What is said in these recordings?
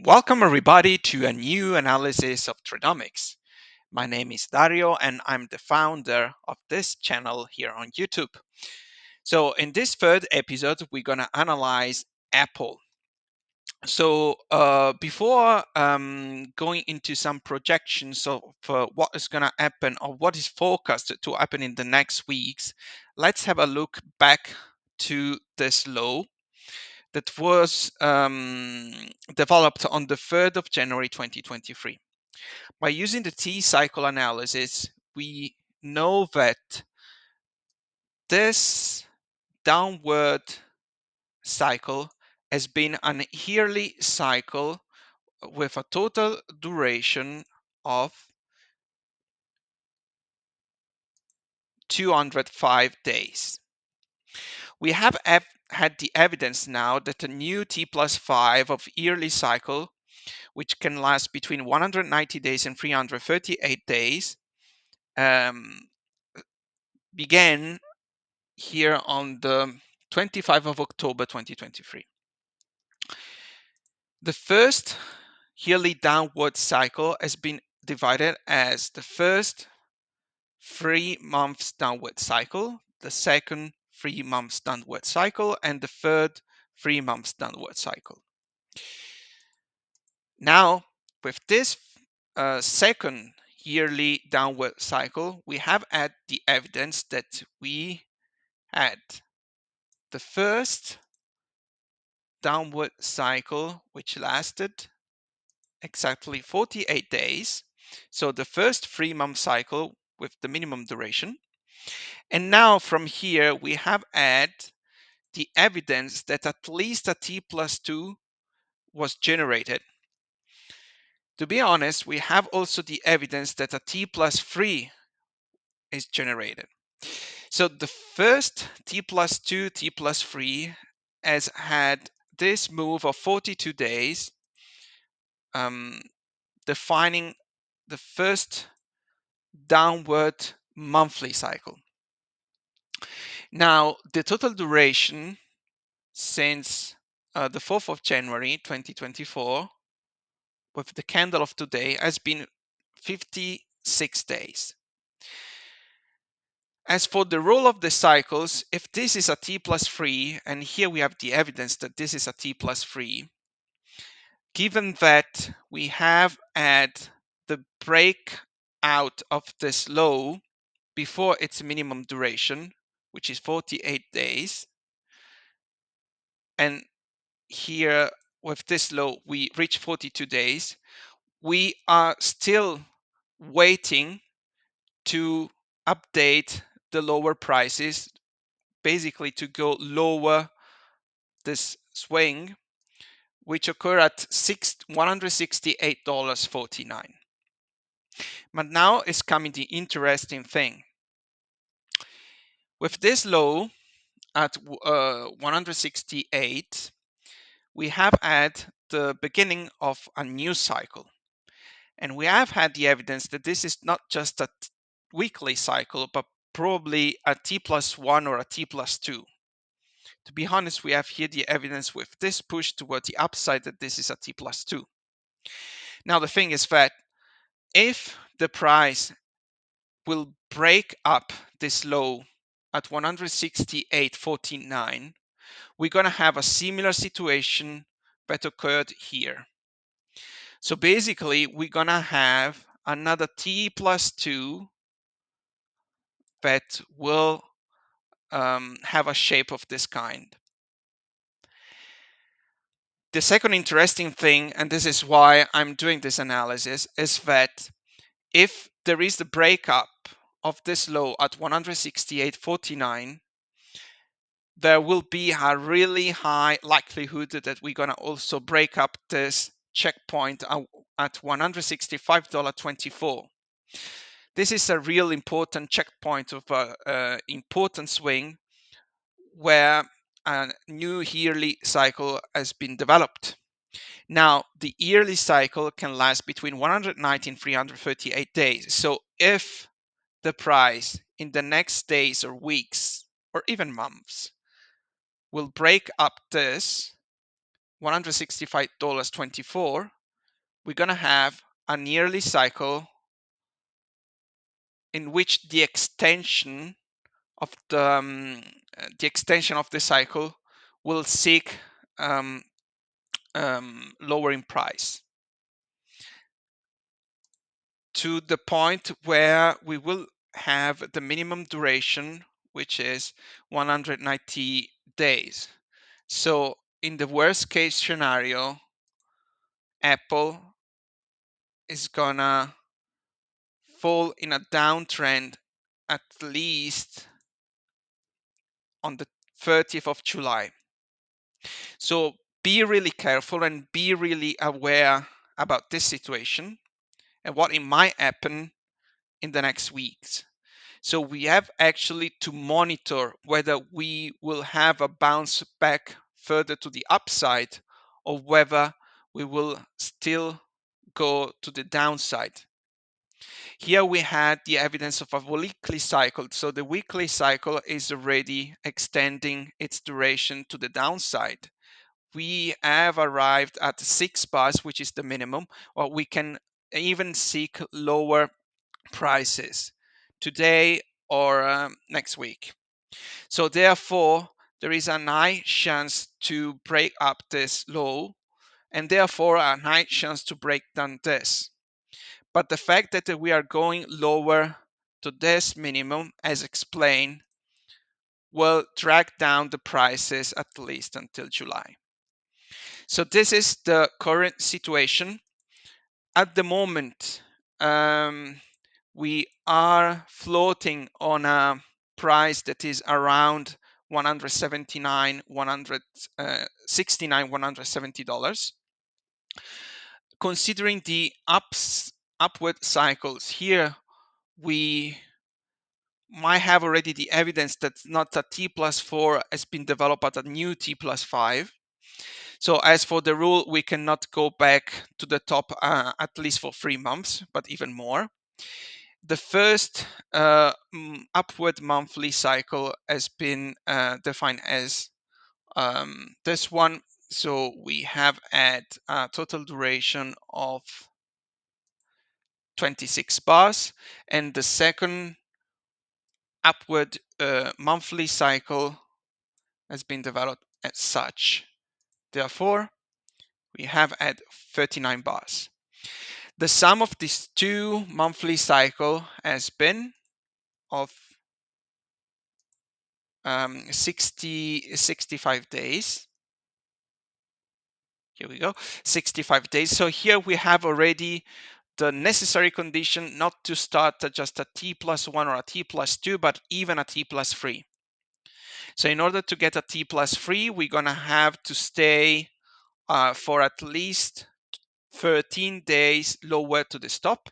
Welcome everybody to a new analysis of trigonomics. My name is Dario and I'm the founder of this channel here on YouTube. So in this third episode, we're going to analyze Apple. So before going into some projections of what is going to happen or what is forecasted to happen in the next weeks, let's have a look back to this law that was developed on the 3rd of January 2023. By using the T-cycle analysis, we know that this downward cycle has been an yearly cycle with a total duration of 205 days. We have had the evidence now that a new T plus 5 of yearly cycle, which can last between 190 days and 338 days, began here on the 25th of October 2023. The first yearly downward cycle has been divided as the first 3 months downward cycle, the second 3 months downward cycle, and the third 3 months downward cycle. Now, with this second yearly downward cycle, we have had the evidence that we had the first downward cycle, which lasted exactly 48 days. So the first 3-month cycle with the minimum duration. And now from here, we have had the evidence that at least a T plus 2 was generated. To be honest, we have also the evidence that a T plus 3 is generated. So the first T plus 2, T plus 3 has had this move of 42 days, defining the first downward monthly cycle. Now, the total duration since the 4th of January 2024, with the candle of today, has been 56 days. As for the role of the cycles, if this is a T plus 3, and here we have the evidence that this is a T plus 3, given that we have had the breakout of this low before its minimum duration, which is 48 days, and here with this low we reach 42 days, we are still waiting to update the lower prices, basically to go lower this swing, which occur at $168.49. But now is coming the interesting thing. With this low at 168, we have had the beginning of a new cycle. And we have had the evidence that this is not just a weekly cycle, but probably a T plus 1 or a T plus 2. To be honest, we have here the evidence with this push toward the upside that this is a T plus 2. Now, the thing is that if the price will break up this low at 168.49, we're going to have a similar situation that occurred here. So basically, we're going to have another T plus 2 that will have a shape of this kind. The second interesting thing, and this is why I'm doing this analysis, is that if there is the breakup of this low at 168.49, there will be a really high likelihood that we're going to also break up this checkpoint at $165.24. This is a real important checkpoint of an important swing where a new yearly cycle has been developed. Now, the yearly cycle can last between 190 and 338 days. So if the price in the next days or weeks or even months will break up this $165.24, we're going to have a yearly cycle in which the extension of the extension of the cycle will seek lowering price to the point where we will have the minimum duration, which is 190 days. So in the worst case scenario, Apple is gonna fall in a downtrend at least on the 30th of July. So be really careful and be really aware about this situation and what it might happen in the next weeks. So we have actually to monitor whether we will have a bounce back further to the upside or whether we will still go to the downside. Here we had the evidence of a weekly cycle. So the weekly cycle is already extending its duration to the downside. We have arrived at 6 bars, which is the minimum, or we can even seek lower prices today or next week. So therefore, there is a high chance to break up this low and therefore a high chance to break down this. But the fact that we are going lower to this minimum, as explained, will drag down the prices at least until July. So this is the current situation. At the moment, we are floating on a price that is around 179, 169, $170. Considering the upward cycles here, we might have already the evidence that not a T plus 4 has been developed, but a new T plus 5. So as for the rule, we cannot go back to the top at least for 3 months, but even more. The first upward monthly cycle has been defined as this one. So we have had a total duration of 26 bars, and the second upward monthly cycle has been developed as such. Therefore, we have had 39 bars. The sum of these two monthly cycle has been of 65 days. Here we go, 65 days. So here we have already the necessary condition not to start at just a T plus 1 or a T plus 2, but even a T plus 3. So in order to get a T plus 3, we're going to have to stay for at least 13 days lower to the stop.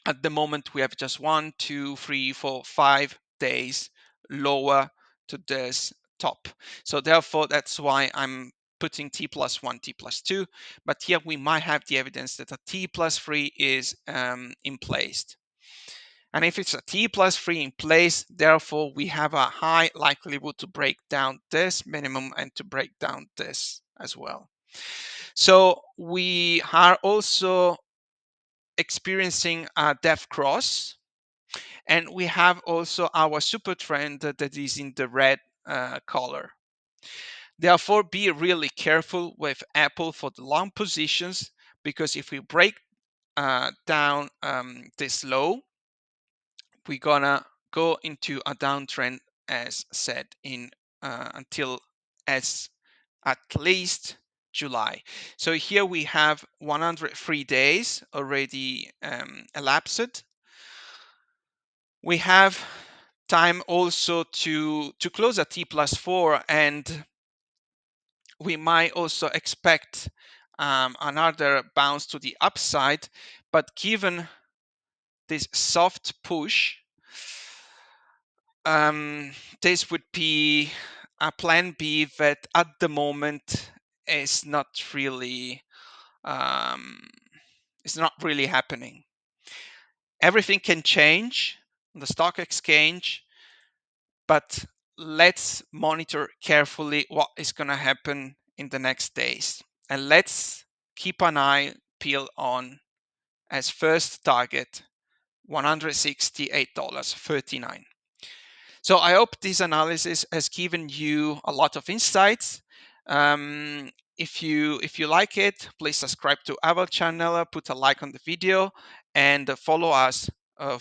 At the moment, we have just 1, 2, 3, 4, 5 days lower to this top. So therefore, that's why I'm putting T plus 1, T plus 2. But here we might have the evidence that a T plus 3 is in place. And if it's a T plus 3 in place, therefore, we have a high likelihood to break down this minimum and to break down this as well. So we are also experiencing a death cross, and we have also our super trend that is in the red color. Therefore, be really careful with Apple for the long positions, because if we break down this low, we're gonna go into a downtrend as said in until as at least July. So here we have 103 days already elapsed. We have time also to close at T plus 4, and we might also expect another bounce to the upside. But given this soft push, this would be a plan B that at the moment is not really happening. Everything can change on the stock exchange, but let's monitor carefully what is going to happen in the next days, and let's keep an eye appeal on as first target $168.39. So I hope this analysis has given you a lot of insights. If you like it, please subscribe to our channel, put a like on the video, and follow us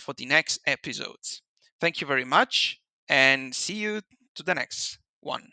for the next episodes. Thank you very much, and see you to the next one.